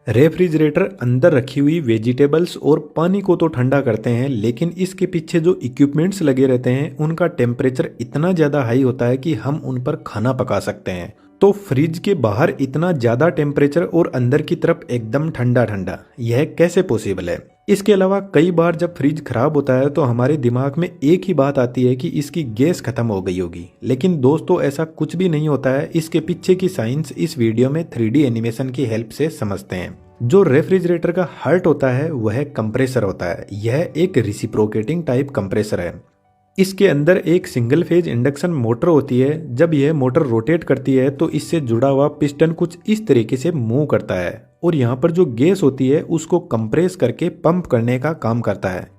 Refrigerator अंदर रखी हुई वेजिटेबल्स और पानी को तो ठंडा करते हैं, लेकिन इसके पीछे जो इक्विपमेंट्स लगे रहते हैं उनका टेम्परेचर इतना ज़्यादा हाई होता है कि हम उन पर खाना पका सकते हैं। तो फ्रिज के बाहर इतना ज़्यादा टेम्परेचर और अंदर की तरफ एकदम ठंडा ठंडा, यह कैसे पॉसिबल है? इसके अलावा कई बार जब फ्रिज खराब होता है तो हमारे दिमाग में एक ही बात आती है कि इसकी गैस खत्म हो गई होगी, लेकिन दोस्तों ऐसा कुछ भी नहीं होता है। इसके पीछे की साइंस इस वीडियो में 3D एनिमेशन की हेल्प से समझते हैं। जो रेफ्रिजरेटर का हार्ट होता है वह कंप्रेसर होता है। यह एक रिसिप्रोकेटिंग टाइप कंप्रेसर है। इसके अंदर एक सिंगल फेज इंडक्शन मोटर होती है। जब यह मोटर रोटेट करती है तो इससे जुड़ा हुआ पिस्टन कुछ इस तरीके से मूव करता है और यहाँ पर जो गैस होती है उसको कंप्रेस करके पंप करने का काम करता है।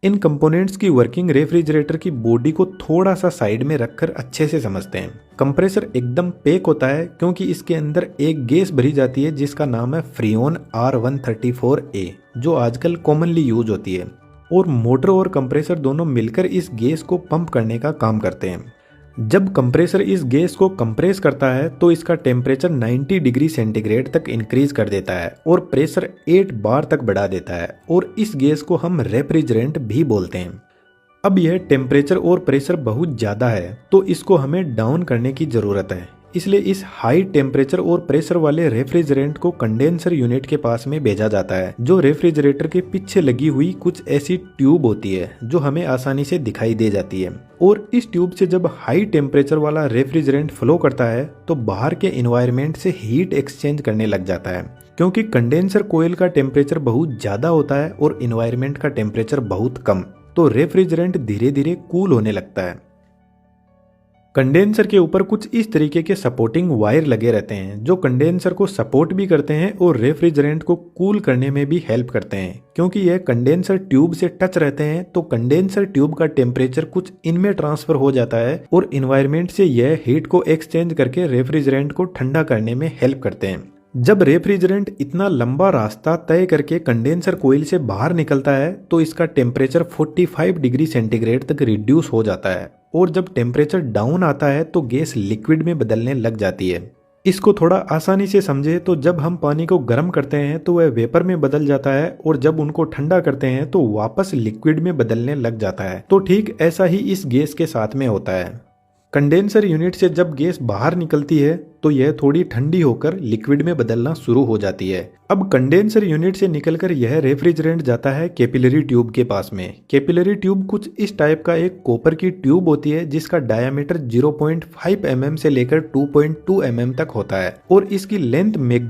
इन कंपोनेंट्स की वर्किंग रेफ्रिजरेटर की बॉडी को थोड़ा सा साइड में रखकर अच्छे से समझते हैं। कंप्रेसर एकदम पैक होता है क्योंकि इसके अंदर एक गैस भरी जाती है जिसका नाम है फ्रीऑन R134a, जो आजकल कॉमनली यूज होती है, और मोटर और कंप्रेसर दोनों मिलकर इस गैस को पंप करने का काम करते हैं। जब कंप्रेसर इस गैस को कंप्रेस करता है तो इसका टेम्परेचर 90 डिग्री सेंटीग्रेड तक इंक्रीज कर देता है और प्रेशर 8 बार तक बढ़ा देता है, और इस गैस को हम रेफ्रिजरेंट भी बोलते हैं। अब यह टेम्परेचर और प्रेशर बहुत ज़्यादा है तो इसको हमें डाउन करने की ज़रूरत है। इसलिए इस हाई टेम्परेचर और प्रेशर वाले रेफ्रिजरेंट को कंडेंसर यूनिट के पास में भेजा जाता है, जो रेफ्रिजरेटर के पीछे लगी हुई कुछ ऐसी ट्यूब होती है जो हमें आसानी से दिखाई दे जाती है। और इस ट्यूब से जब हाई टेम्परेचर वाला रेफ्रिजरेंट फ्लो करता है तो बाहर के एनवायरनमेंट से हीट एक्सचेंज करने लग जाता है, क्योंकि कंडेंसर कोयल का टेम्परेचर बहुत ज़्यादा होता है और एनवायरनमेंट का टेम्परेचर बहुत कम, तो रेफ्रिजरेंट धीरे धीरे कूल होने लगता है। कंडेंसर के ऊपर कुछ इस तरीके के सपोर्टिंग वायर लगे रहते हैं जो कंडेंसर को सपोर्ट भी करते हैं और रेफ्रिजरेंट को कूल करने में भी हेल्प करते हैं। क्योंकि यह कंडेंसर ट्यूब से टच रहते हैं तो कंडेंसर ट्यूब का टेम्परेचर कुछ इनमें ट्रांसफर हो जाता है और इन्वायरमेंट से यह हीट को एक्सचेंज करके रेफ्रिजरेंट को ठंडा करने में हेल्प करते हैं। जब रेफ्रिजरेंट इतना लंबा रास्ता तय करके कंडेंसर कोयल से बाहर निकलता है तो इसका टेम्परेचर 45 डिग्री सेंटीग्रेड तक रिड्यूस हो जाता है, और जब टेम्परेचर डाउन आता है तो गैस लिक्विड में बदलने लग जाती है। इसको थोड़ा आसानी से समझे तो जब हम पानी को गर्म करते हैं तो वह वेपर में बदल जाता है, और जब उनको ठंडा करते हैं तो वापस लिक्विड में बदलने लग जाता है। तो ठीक ऐसा ही इस गैस के साथ में होता है। कंडेंसर यूनिट से जब गैस बाहर निकलती है तो यह थोड़ी ठंडी होकर लिक्विड में बदलना शुरू हो जाती है। अब कंडेंसर यूनिट से निकलकर यह रेफ्रिजरेंट जाता है कैपिलरी ट्यूब के पास में। कैपिलरी ट्यूब कुछ इस टाइप का एक कॉपर की ट्यूब होती है जिसका डायमीटर 0.5 mm से लेकर 2.2 mm तक होता है, और इसकी लेंथ मैक्सिमम